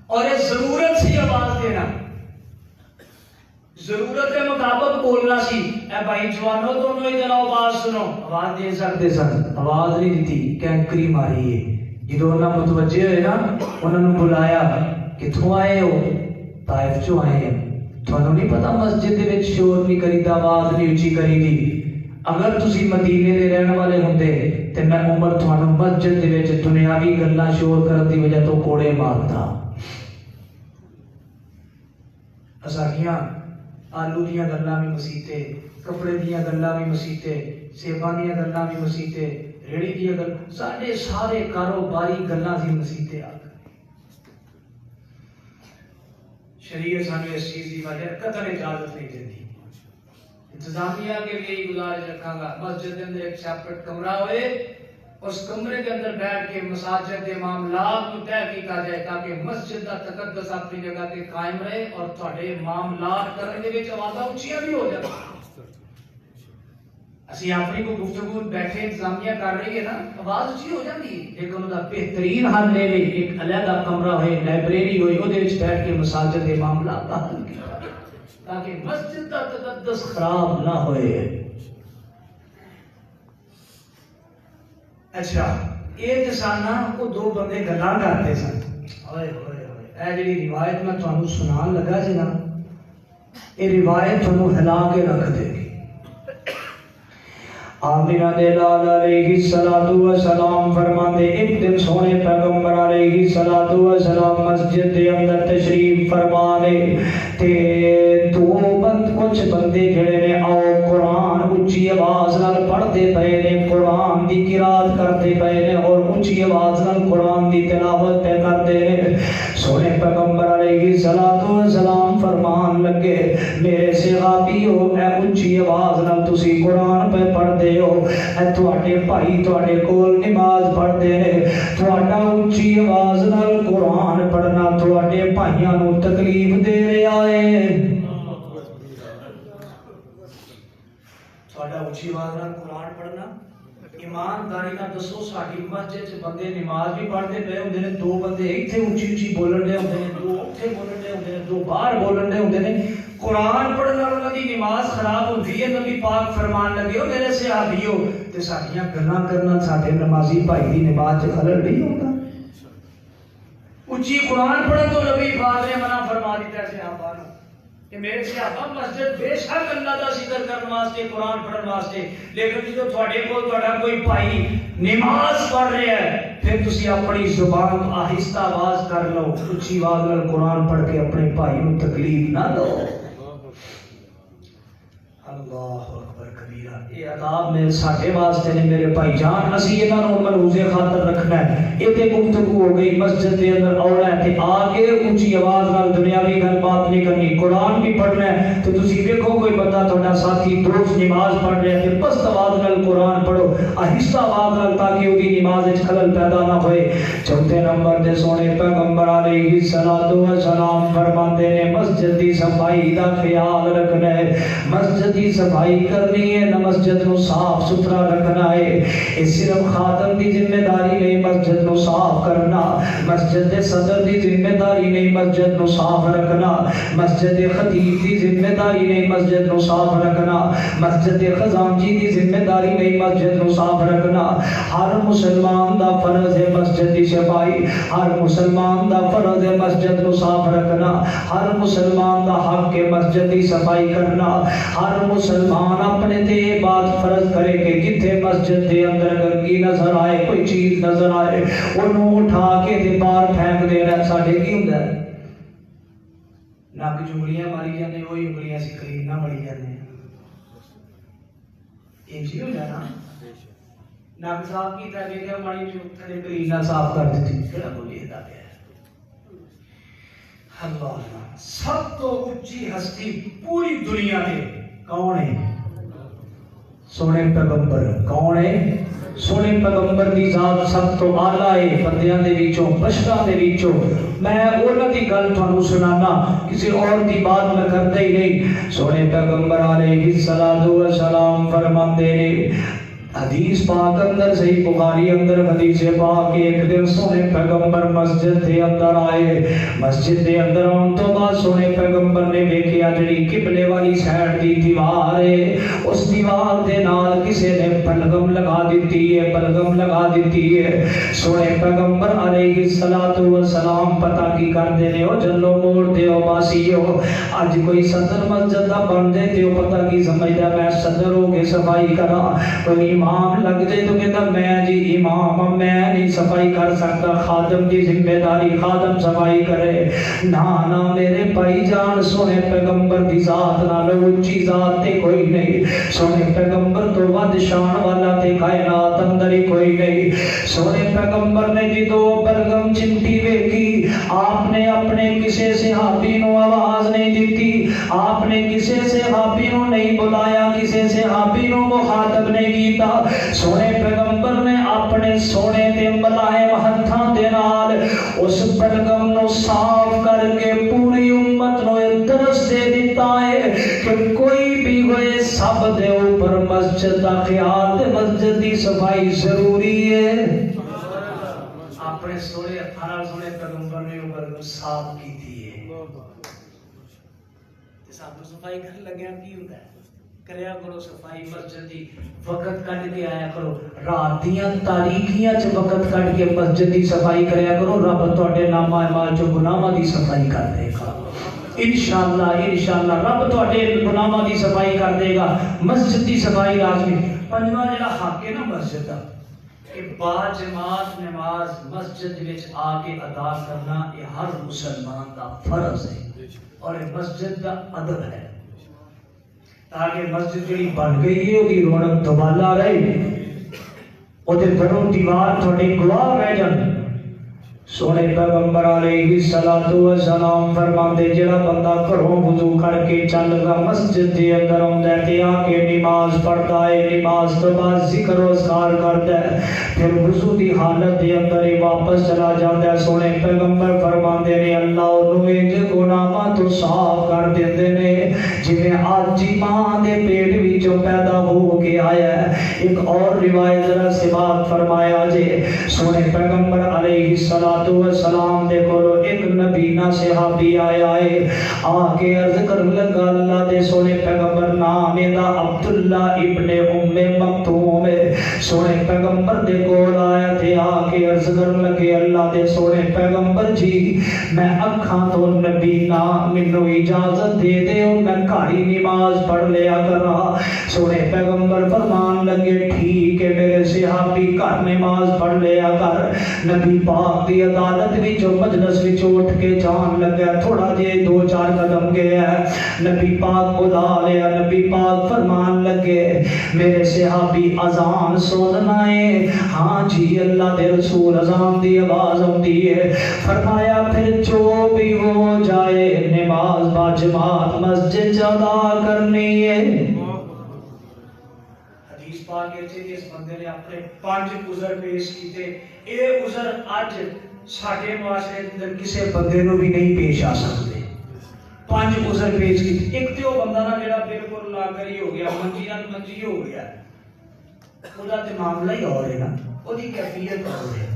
اور یہ ضرورت سی آواز دینا ضرورت کے مطابق بولنا سی. اے بھائی جوانو دونوں ادھر آؤ بات سنو آواز دے سکتے سن آواز نہیں دیتی کینکری ماری ہے. جدو انہاں متوجہ ہوئے نا انہوں نے بلایا کتھوں آئے ہو طائف چوں آئے ہیں تھانوں نہیں پتا مسجد دے وچ شور نہیں کری دا آواز نہیں اونچی کری دی. اگر تسی مدینے دے رہن والے ہوندے تے میں عمر تھانوں مسجد دے وچ دنیاوی گلاں شور کرن دی وجہ تو کوڑے مارتا. اساکیاں آلو دیاں گلاں بھی مسیتے کپڑے دیاں گلاں بھی مسیتے سیباں دیاں گلاں بھی مسیتے ریڑی دیاں گلاں سارے سارے کاروباری گلاں سی مسیتے. آ شریعت سانو اس چیز کی وجہ قطع اجازت نہیں دیتی. انتظامیہ کے لیے گزارش رکھاں گا مسجد کے اندر ایک سیپریٹ کمرہ ہوئے اس کمرے کے اندر بیٹھ کے مساجد کے معاملات کو طے کیتا جائے تاکہ مسجد کا تقدس اپنی جگہ تے قائم رہے اور تھوڑے معاملات کرنے وچ آوازاں اونچیاں بھی ہو جائیں. اسی اپنی کو گفتگو بیٹھے انتظامیہ کر رہی ہے نا آواز اونچی ہو جاتی ہے لیکن ان کا بہترین حل ہے ایک علیحدہ کمرہ ہوئے لائبریری ہوئی وہ بیٹھ کے مساجد کے معاملات کا حل کیا تاکہ مسجد کا تقدس خراب نہ ہوئے. اچھا یہ جسانا وہ دو بندے گلاں کرتے سن. اوئے ہوئے ہوئے اے جڑی روایت میں تانوں سنان لگا جی نا یہ روایت تانوں ہلا کے رکھ دے گی. آمینہ دے لال علیہ الصلوۃ والسلام فرماتے ایک دن سونے پیغمبر علیہ الصلوۃ والسلام مسجد دے اندر تشریف فرما لے تے دو کچھ بندے جڑے نے آؤ قرآن اونچی آواز نال پڑھتے پئے نے قرآن دی قرات کرتے پئے نے اور اونچی آواز نال قرآن دی تلاوت پہ کرتے نے. سونے پیغمبر علیہ الصلوۃ والسلام فرمان لگے میرے سے صحابی ہو اے اونچی آواز نال تسی قرآن پہ پڑھدے ہو اے تواڈے بھائی تواڈے کول نماز پڑھدے نے تواڈا اونچی آواز نال قرآن پڑھنا تواڈے بھائیاں نو تکلیف دے رہا ہے تواڈا اونچی آواز نال قرآن پڑھنا ایمانداری نال دسو ساڈی مسجد چ بندے نماز بھی پڑھتے پے ہوندے نے دو بندے ایتھے اونچی اونچی بولن دے ہوندے نے دو اوتھے بولن دے ہوندے نے دو باہر بولن دے ہوندے نے قرآن پڑھن نال انہاں دی نماز خراب ہوندی ہے نبی پاک فرمان لگے ہو میرے صحابیو تے ساڈیاں گلاں کرنا ساڈے نمازی بھائی دی نماز چ خلل نہیں ہوندا اونچی قرآن پڑھن تو نبی پاک نے منع فرما دتا صحابہ نوں کہ میرے صحابہ مسجد بے شک اللہ دا ذکر کرن واسطے قرآن پڑھن واسطے لیکن جدوں تواڈے کول تہاڈا کوئی بھائی نماز پڑھ رہا ہے پھر تسی اپنی زبان آہستہ آواز کر لو اونچی آواز نال قرآن پڑھ کے اپنے بھائی نوں تکلیف نہ دو اللہ اکبر کبیرہ یہ عذاب میرے ساڈے واسطے نے میرے بھائی جان اسی انہاں نوں ملحوظ خاطر رکھنا ہے یہ تے گفتگو ہو گئی مسجد دے اندر آنا ہے تے آ کے اونچی آواز نال دنیاوی گل بات نہیں کرنی قرآن بھی پڑھنا ہے تو تسی دیکھو کوئی بندہ تہاڈا ساتھی دوست نماز پڑھ رہا ہے تے پست آواز نال قرآن پڑھو آہستہ آواز نال تاکہ اودی نماز وچ خلل پیدا نہ ہوئے چوتھے نمبر تے سونے پیغمبر علیہ الصلوۃ والسلام فرماتے نے مسجد دی صفائی دا خیال رکھنا ہے مسجد دی صفائی کرنی ہے نہ مسجد نو صاف ستھرا رکھنا ہے یہ صرف خادم دی ذمہ داری نہیں مسجد نو صاف کرنا مسجد دے صدر دی ذمہ داری نہیں مسجد نو صاف رکھنا مسجد دے خطیب دی ذمہ داری نہیں مسجد نو صاف رکھنا مسجد دے خزانچی دی ذمہ داری نہیں مسجد نو صاف رکھنا ہر مسلمان دا فرض ہے مسجد دی صفائی ہر مسلمان دا فرض ہے مسجد نو صاف رکھنا ہر مسلمان دا حق ہے مسجد دی صفائی کرنا ہر مسلمان اپنے تے بات فرض کرے کہ جتھے مسجد دے اندر گندگی نظر آئے کوئی چیز نظر آئے انہوں اٹھا کے تے باہر پھینک دینا ساڈے کی ہوندا ہے نک چنگلیاں ماری جانے وہی انگلیاں سکرین نہ ماری جانے یہ چیز ہو جانا نک صاف کیتا کہ ماری تھلے کلینا صاف کر دیتی کیڑا بولی دا پیا اللہ سب تو اونچی ہستی پوری دنیا میں کون ہے سونے پیغمبر کون ہے سونے پیغمبر دی ذات سب تو اعلیٰ ہے بندیاں دے وچوں بشراں دے وچوں میں انہاں دی گل تھانوں سنانا کسی اور دی بات میں کردا ہی نہیں سونے پیغمبر علیہ الصلوۃ والسلام فرماندے نے حدیث پاک اندر صحیح بخاری اندر حدیث پاک ایک دن سونے پیغمبر مسجد دے اندر آئے مسجد دے اندر آن تو بعد سونے پیغمبر نے دیکھیا جڑی قبلے والی سائڈ دی دیوار ہے اس دیوار دے نال کسی نے بلغم لگا دیتی ہے بلغم لگا دیتی ہے سونے پیغمبر علیہ الصلوۃ والسلام پتہ کی کردے نے او جلو موڑ دے او باسیو اج کوئی صدر مسجد دا بن دے تے او پتہ کی سمجھدا میں صدر ہو کے صفائی کراں کوئی امام لگ جائے تو کہتا میں جی امام میں نہیں صفائی کر سکتا خادم کی ذمہ داری خادم صفائی کرے نا میرے بھائی جان سونے پیغمبر دی ذات نال اونچی ذات تے کوئی نہیں سونے پیغمبر تو ود شان والا تے کائنات اندر ہی کوئی نہیں سونے پیغمبر نے جدو بلغم چمٹی ویکھی آپ نے اپنے کسی صحابی نو آواز نہیں دیتی آپ نے کسی صحابی نو نہیں بلایا کسی صحابی نو مخاطب نہیں کیتا سونے پیغمبر نے اپنے سونے تے ملائم ہتھاں دے نال اس بلغم نو صاف کر کے پوری امت نو درس دے دیتا ہے کہ کوئی بھی ہوئے سب دے اوپر مسجد دا خیال تے مسجد دی صفائی ضروری ہے اپنے سونے ہتھاں سونے پیغمبر نے اوپر صاف کیتی ہے تے سب صفائی کرن لگیا کی ہوندا ہے کریا کرو صفائی مسجد دی وقت کٹ کے آیا کرو رات دیاں تاریکیاں چ وقت کٹ کے مسجد دی صفائی کریا کرو رب تواڈے نام اعمال چ گناہاں دی صفائی کر دے گا انشاءاللہ رب تواڈے گناہاں دی صفائی کر دے گا مسجد دی صفائی لازمی پنجواں جڑا حق ہے نا مسجد دا کہ با جماعت نماز مسجد وچ آ کے ادا کرنا یہ ہر مسلمان دا فرض ہے اور یہ مسجد دا ادب ہے تاکہ مسجد جڑی بن گئی ہے وہ رونق دوبالا رہے وہ دروں دیوار تھوڑے گواہ رہ جان سونے پیغمبر علیہ السلام فرماندے جڑا بندہ گھروں وضو کر کے چل گا مسجد دے اندر آوندا ہے تے آ کے نماز پڑھدا ہے، نماز تو بعد ذکر و اذکار کردا ہے، پھر وضو دی حالت دے اندر ہی واپس چلا جاندا ہے، سونے پیغمبر فرماندے نے اللہ اونوں انج گناہاں تو صاف کر دیندے نے جویں آج ماں دے پیٹ وچوں پیدا ہو کے آیا ہے۔ ایک اور روایت ذرا سماعت فرمایا جے، سونے پیغمبر علیہ السلام دے کولو ایک نبینا صحابی آیا ہے، آ کے عرض کر لگا اللہ دے سونے پیغمبر نام دا عبداللہ ابن مکتوم ہے، سونے پیغمبر دے کول آیا تے آ کے عرض کر لگے اللہ دے سونے پیغمبر جی میں اکھاں تو نبینا مینوں اجازت دے دے میں گھاری نماز پڑھ لیا کرا۔ سونے پیغمبر فرمان لگے ٹھیک ہے میرے صحابی گھر نماز پڑھ لیا کر۔ نبی پاک دی عدالت وچوں مجلس وچوں اٹھ کے جان لگا، تھوڑا جے دو چار قدم گیا ہے، نبی پاک بلا لیا، نبی پاک فرمان لگے میرے صحابی اذان سننا ہے؟ ہاں جی اللہ دے رسول اذان دی آواز آتی ہے۔ فرمایا پھر جو بھی ہو جائے نماز با جماعت مسجد ادا کرنی ہے۔ حدیث پاک کہتے ہیں اس بندے نے اپنے 5 عذر پیش کیتے، اے عذر اج ساڈے معاشرے اندر کسے بندے نو بھی نہیں پیش آ سکتے۔ 5 عذر پیش کیتے، ایک تے وہ بندہ نا جڑا بالکل لاغری ہو گیا، منجی ہو گیا، خدا تے معاملہ ہی اور ہے نا، اودی کیفیت اور ہے۔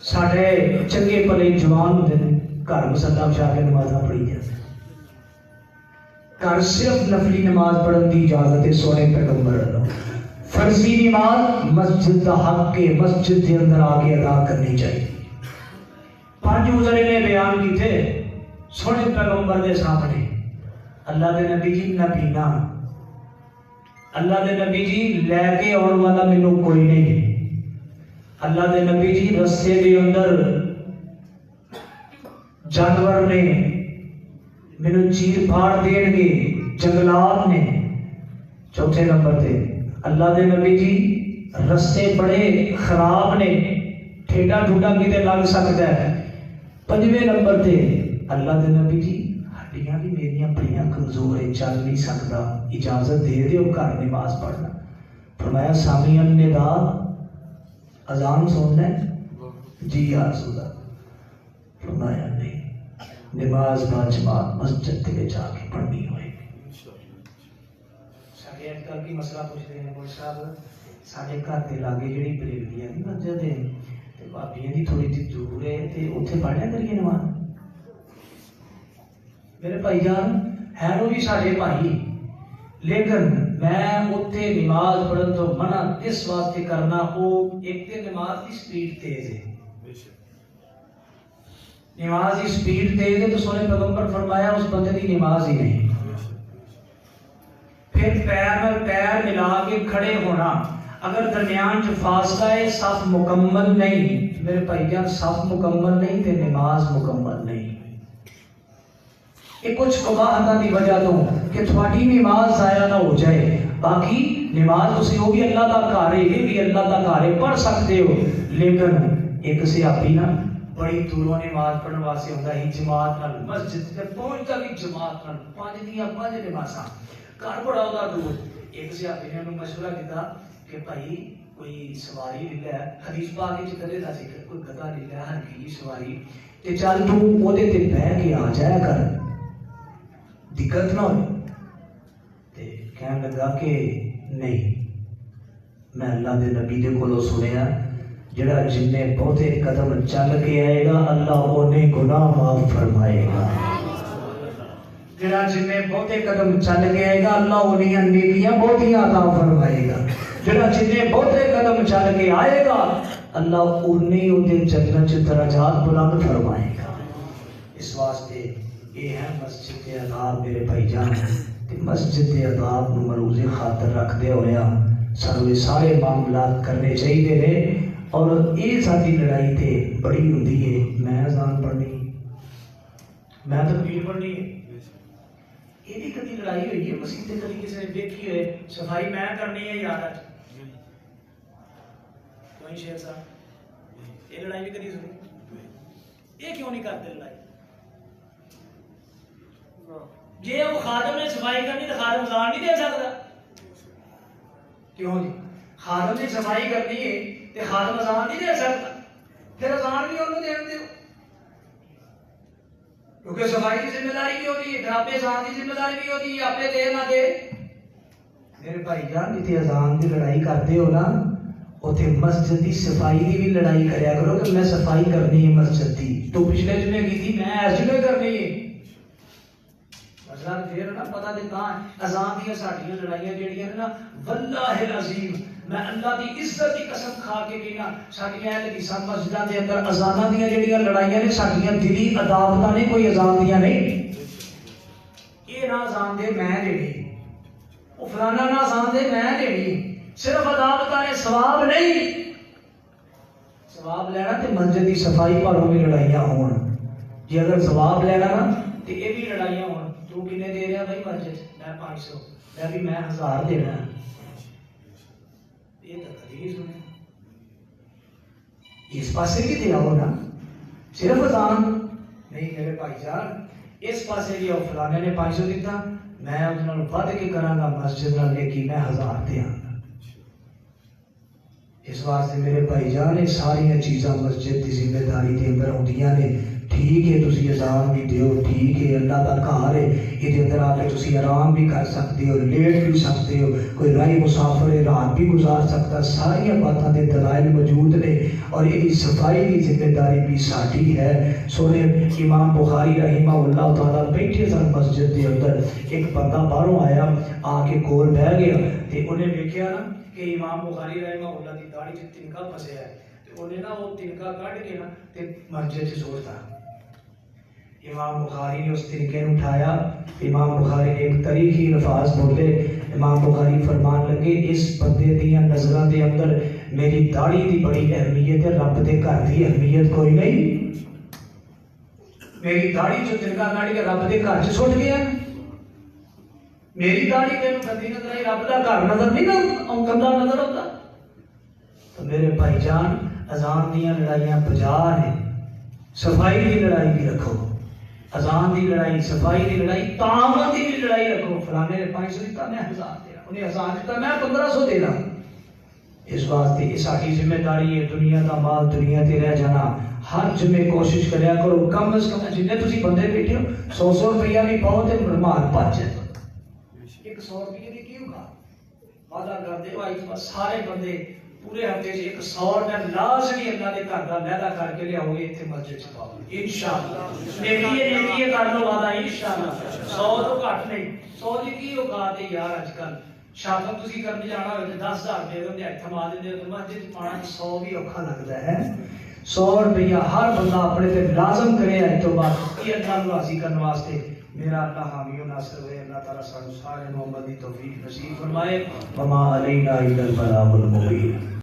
ساڈے چنگے بھلے جوان ہوندے نے گھر مسجد جا کے نمازاں پڑھی جاندے، گھر صرف نفلی نماز پڑھن دی اجازت ہے سونے پیغمبر اللہ، فرضی نماز مسجد دا حق کے مسجد کے اندر آ کے ادا کرنی چاہیے۔ 5 عذر نے بیان کیتے سونے پیغمبر دے سامنے، اللہ دے نبی جی نبینا، اللہ دے نبی جی لے کے اور والا مینوں کوئی نہیں، اللہ دے نبی جی رستے دے اندر جانور نے مینوں چیر پھاڑ دین گے، جنگلات نے۔ چوتھے نمبر تے اللہ دے نبی جی رستے بڑے خراب نے، ٹھیڈا ٹھوڈا کیتے لگ سکتا ہے۔ 5ویں نمبر تے اللہ دے نبی جی ہڈیاں بھی میریاں بڑیاں کمزور ہیں، چل نہیں سکتا، اجازت دے دیو گھر نماز پڑھنا۔ فرمایا سامع النداء اذان سننا ہے؟ جی یا رسول اللہ۔ فرمایا نہیں، نماز با جماعت مسجد کے جا کے پڑھنی ہوئے گی۔ سارے اج کل کی مسئلہ پوچھتے ہیں مول صاحب سارے گھر کے لاگے جڑی بریلویاں دی مسجد ہے تے بھابیاں دی تھوڑی جی دور ہے تے اوتھے پڑھیا کریے نماز۔ میرے بھائی جان ہے وہ بھی سارے بھائی، لیکن میں اوتھے نماز پڑھن تو منع اس واسطے کرنا، وہ ایک تے نماز کی سپیڈ تیز ہے، نماز کی سپیڈ تیز ہے تو سونے پیغمبر فرمایا اس بندے کی نماز ہی نہیں۔ پھر پیر ملا کے کھڑے ہونا، اگر درمیان جو فاصلہ ہے صف مکمل نہیں، میرے بھائی جان صف مکمل نہیں تے نماز مکمل نہیں۔ یہ کچھ قباحتاں دی وجہ تو کہ تھوڑی نماز ضائع نہ ہو جائے، باقی نماز تسی وہ بھی اللہ دا گھر ہے، یہ بھی اللہ دا گھر ہے، پڑھ سکتے ہو، لیکن ایک صحابی نا بڑی دوروں نماز پڑھن واسطے ہوندا ہی جماعت نال مسجد تے پہنچدا بھی جماعت نال 5 دیاں 5 نمازاں، گھر بڑا ہوتا دور۔ ایک صحابی نے انہوں مشورہ کیتا کہ بھائی کوئی سواری لے لے، حدیث پاک وچ کرے دا ذکر، کوئی گدھا لے لے ہلکی سواری تے چل تو اودے تے بیٹھ کے آ جایا کر، دقت نہ ہوئے۔ تے کہنے لگا کہ نہیں، میں اللہ دے نبی دے کولوں سنیا جڑا جن نے بہتے قدم چل کے آئے گا اللہ انہیں گناہ معاف فرمائے گا، جڑا جن نے بہتے قدم چل کے آئے گا اللہ انہیں نیکیاں بہتیاں عطا فرمائے گا، جڑا جن نے بہتے قدم چل کے آئے گا اللہ انہیں انہیں جنت درجات بلند فرمائے گا۔ اس واسطے یہ ہے مسجد آداب میرے بھائی جان، مسجد آداب نو مروز خاطر رکھ دے ہویا سانو سارے معاملات کرنے چاہیے نے، اور یہ ساری لڑائی تے بڑی ہوتی ہے، میں اذان پڑھنی، میں تکبیر پڑھنی ہے، یہ بھی کبھی لڑائی ہوئی ہے مسجد تے کبھی کسی نے دیکھی ہوئے صفائی میں کرنی ہے یاد کوئی شیر صاحب یہ لڑائی بھی کدی سنی؟ یہ کیوں نہیں کرتے لڑائی؟ جی وہ خادم نے صفائی کرنی تو خادم اذان نہیں دے سکتا؟ کیوں جی؟ خادم نے صفائی کرنی ہے تو خادم اذان نہیں دے سکتا؟ پھر اذان بھی انہوں دین دیو، کیونکہ صفائی کی ذمہ داری بھی ہوتی ہے، پھر آپ اذان کی ذمہ داری بھی ہوتی ہے، آپ دے نہ دے۔ میرے بھائی جان جتنے اذان کی لڑائی کرتے ہو نا، اتنے مسجد کی صفائی کی بھی لڑائی کریا کرو کہ میں صفائی کرنی ہے مسجد کی، تو پچھلے جمعے کی تھی میں اس جمعے کرنی ہے۔ پھر نا پتا دیتا ہے اذان دیا ساڈیاں لڑائیاں جڑیاں نا واللہ العظیم میں اللہ دی عزت کی قسم کھا کے کہنا ساڈیاں اہل حدیث مسجداں دے اندر اذاناں دیاں جڑیاں لڑائیاں نے ساڈیاں دلی عداوتاں نے، کوئی اذان دیاں نہیں۔ یہ نہ اذان دے میں دینی، وہ فلانا نہ اذان دے میں دینی، صرف عداوتاں نے، ثواب نہیں۔ ثواب لینا تے مسجد دی صفائی پروں بھی لڑائیاں ہون، جی اگر ثواب لینا نا تے یہ بھی لڑائیاں ہون۔ تو کنے دے رہا بھائی مسجد؟ میں 500، میں بھی میں 1000 دینا۔ یہ تو کبھی نہیں سنے۔ اس پاسے بھی دیا ہو نا، صرف اذان نہیں میرے بھائی جان، اس پاسے بھی فلانے نے 500 دیتا، میں اس نال ود کے کراں گا مسجد نال لیکن میں 1000 دیاں گا۔ اس واسطے میرے بھائی جان یہ ساری چیزاں مسجد کی ذمہ داری کے اندر ہوندیاں نے۔ ٹھیک ہے تسی اذان بھی دیو، ٹھیک ہے اللہ کا گھر ہے، یہ اندر آ کے تسی آرام بھی کر سکتے ہو، لیٹ بھی سکتے ہو، کوئی راہی مسافر ہے رات بھی گزار سکتا، ساری باتاں دے دلائل موجود نے، اور یہ صفائی کی ذمہ داری بھی ساڈی ہے۔ سونے امام بخاری رحمہ اللہ تعالیٰ بیٹھے سن مسجد کے اندر، ایک بندہ باہروں آیا آ کے کول بیٹھ گیا تے انہیں دیکھیا نا کہ امام بخاری رحمہ اللہ کی داڑھی چ تنکا پھسیا ہے، تے انہیں نا وہ تنکا کٹ کے نا تے مسجد چ سوچتا۔ امام بخاری نے اس تنکے نے اٹھایا، امام بخاری نے ایک تاریخی الفاظ بولے، امام بخاری فرمان لگے اس بندے دیاں نظراں دے اندر میری داڑھی دی بڑی اہمیت ہے، رب دے گھر دی اہمیت کوئی نہیں۔ میری داڑھی جو تنکا کٹ کے رب دے گھر چ سٹ گیا، میری داڑھی تینوں گندی نظر آئی، رب دا گھر نظر نہیں نا گندا نظر ہوتا۔ تو میرے بھائی جان اذان دیاں لڑائیاں 50 نے، صفائی دی لڑائی بھی رکھو، اذان دی لڑائی، صفائی دی لڑائی، تعامل دی بھی لڑائی رکھو۔ فلانے نے 500 دیتا میں 1000 دینا، انہیں 1000 دیتا میں 1500 دینا۔ اس واسطے یہ ساری ذمہ داری ہے، دنیا کا مال دنیا تے رہ جانا۔ ہر جمعے کوشش کریا کرو کم از کم جتنے تسی بندے بیٹھے ہو 100 روپیہ بھی پاؤ تے مال بچ جائے۔ 100 روپیے کی کیوں کھا وعدہ کر دے بھائی سارے بندے پورے ہفتے سے 100 روپیہ لازمی اللہ کے گھر کا لہدا کر کے لے آؤ گے اتنے مسجد سے پاؤ انشاءاللہ۔ نیکی کر لو وعدہ انشاءاللہ، 100 تو گھٹ نہیں۔ 100 کی کی اوقات ہے یار اج کل، شاپنگ تسی کرنے جانا ہوئے 10,000 دے دو تھما دے تو مسجد پانا 100 بھی اوکھا لگتا ہے۔ 100 روپیہ ہر بندہ اپنے تے لازم کرے اج تو بعد یہ اللہ کو راضی کرنے واسطے۔ میرا اللہ حامی و ناصر ہے، اللہ تعالیٰ سارے محمد کی توفیق نصیب فرمائے۔ وما علینا الا البلاغ المبین۔